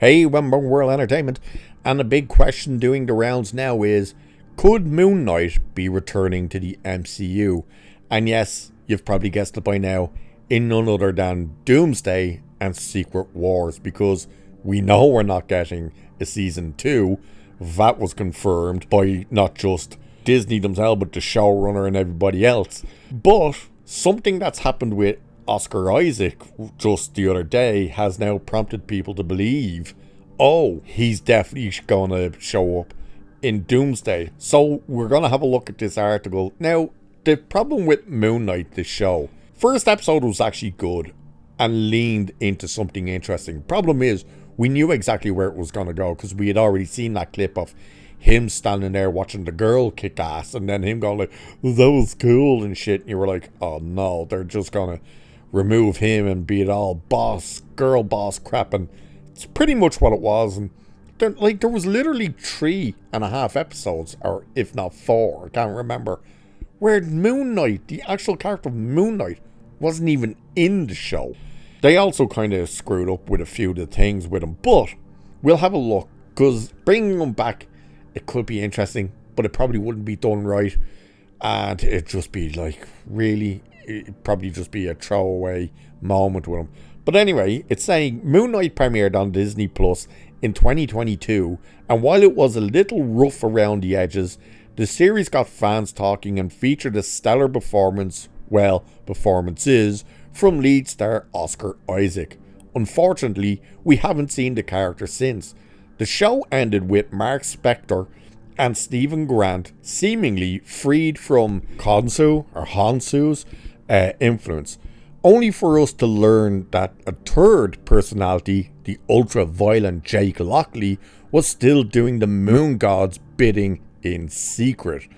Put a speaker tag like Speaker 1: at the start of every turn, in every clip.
Speaker 1: Hey, Wembo World Entertainment, and the big question doing the rounds now is, could Moon Knight be returning to the MCU? And yes, you've probably guessed it by now, in none other than Doomsday and Secret Wars, because we know we're not getting a season 2. That was confirmed by not just Disney themselves, but the showrunner and everybody else. But something that's happened with Oscar Isaac just the other day has now prompted people to believe, oh, he's definitely going to show up in Doomsday. So we're going to have a look at this article. Now, the problem with Moon Knight, the show, first episode was actually good and leaned into something interesting. Problem is, we knew exactly where it was going to go because we had already seen that clip of him standing there watching the girl kick ass and then him going like, that was cool and shit. And you were like, oh no, they're just going to remove him and be it all girl boss crap. And it's pretty much what it was. And there was literally 3.5 episodes, or if not 4, I can't remember, where Moon Knight, the actual character of Moon Knight, wasn't even in the show. They also kind of screwed up with a few of the things with him, but we'll have a look, because bringing him back, it could be interesting, but it probably wouldn't be done right, and it'd just be like, really, it'd probably just be a throwaway moment with him. But anyway, it's saying Moon Knight premiered on Disney Plus in 2022, and while it was a little rough around the edges, the series got fans talking and featured a stellar performances, from lead star Oscar Isaac. Unfortunately, we haven't seen the character since. The show ended with Mark Spector and Stephen Grant seemingly freed from Hansu's influence, only for us to learn that a third personality, the ultra-violent Jake Lockley, was still doing the Moon God's bidding in secret.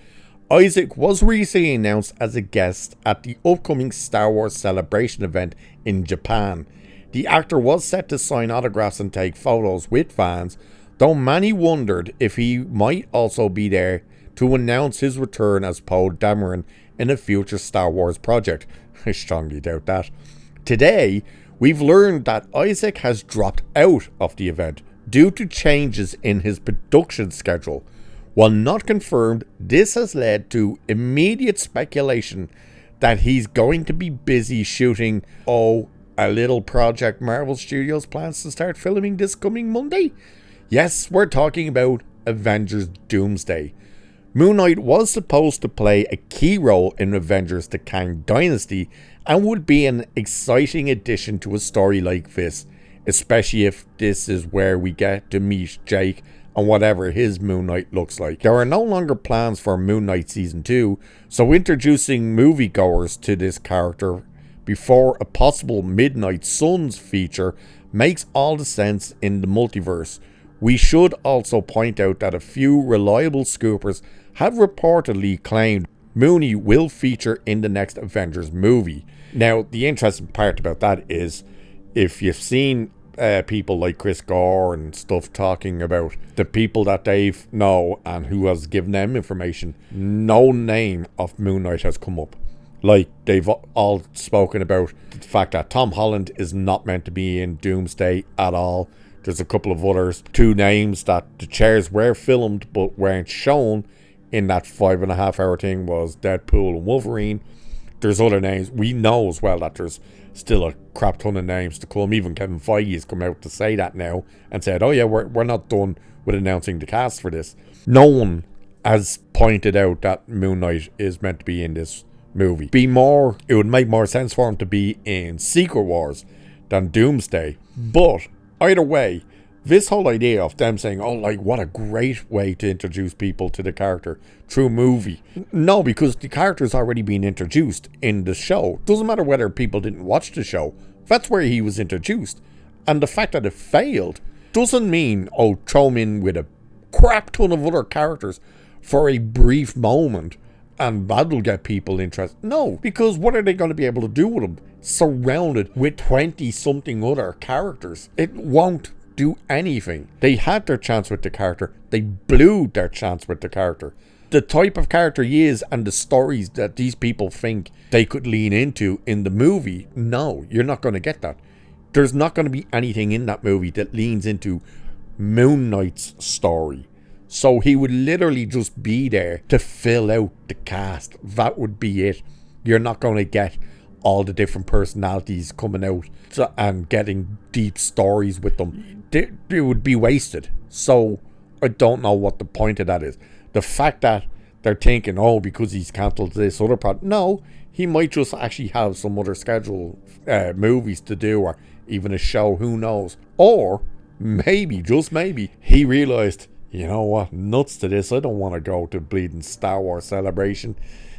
Speaker 1: Isaac was recently announced as a guest at the upcoming Star Wars Celebration event in Japan. The actor was set to sign autographs and take photos with fans, though many wondered if he might also be there to announce his return as Poe Dameron in a future Star Wars project. I strongly doubt that. Today, we've learned that Isaac has dropped out of the event due to changes in his production schedule. While not confirmed, this has led to immediate speculation that he's going to be busy shooting, a little project Marvel Studios plans to start filming this coming Monday. Yes, we're talking about Avengers Doomsday. Moon Knight was supposed to play a key role in Avengers The Kang Dynasty and would be an exciting addition to a story like this, especially if this is where we get to meet Jake and whatever his Moon Knight looks like. There are no longer plans for Moon Knight Season 2, so introducing moviegoers to this character before a possible Midnight Suns feature makes all the sense in the multiverse. We should also point out that a few reliable scoopers have reportedly claimed Mooney will feature in the next Avengers movie. Now, the interesting part about that is, if you've seen people like Chris Gore and stuff talking about the people that they know and who has given them information, no name of Moon Knight has come up. Like, they've all spoken about the fact that Tom Holland is not meant to be in Doomsday at all. There's a couple of others, 2 names that the chairs were filmed but weren't shown in that 5.5 hour thing, was Deadpool and Wolverine. There's other names. We know as well that there's still a crap ton of names to come. Even Kevin Feige has come out to say that now and said, oh yeah, we're not done with announcing the cast for this. No one has pointed out that Moon Knight is meant to be in this movie. It would make more sense for him to be in Secret Wars than Doomsday. But either way, this whole idea of them saying, what a great way to introduce people to the character through movie. No, because the character's already been introduced in the show. Doesn't matter whether people didn't watch the show. That's where he was introduced. And the fact that it failed doesn't mean, throw him in with a crap ton of other characters for a brief moment and that'll get people interested. No, because what are they going to be able to do with him? Surrounded with 20-something other characters. It won't do anything. They had their chance with the character. They blew their chance with the character. The type of character he is and the stories that these people think they could lean into in the movie, no, you're not going to get that. there's not going to be anything in that movie that leans into Moon Knight's story. So he would literally just be there to fill out the cast. That would be it. You're not going to get all the different personalities coming out and getting deep stories with them. It would be wasted. So I don't know what the point of that is. The fact that they're thinking, oh, because he's cancelled this other part. No, he might just actually have some other scheduled movies to do, or even a show, who knows. Or maybe, just maybe, he realised, you know what, nuts to this, I don't want to go to bleeding Star Wars Celebration.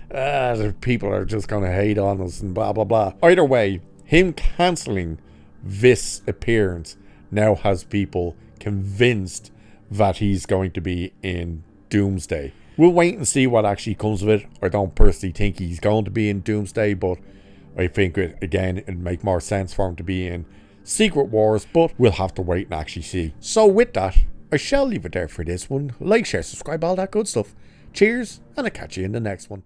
Speaker 1: The people are just going to hate on us and blah blah blah. Either way, him cancelling this appearance now has people convinced that he's going to be in Doomsday. We'll wait and see what actually comes of it. I don't personally think he's going to be in Doomsday, but I think again it'd make more sense for him to be in Secret Wars, but we'll have to wait and actually see. So with that, I shall leave it there for this one. Like, share, subscribe, all that good stuff. Cheers, and I'll catch you in the next one.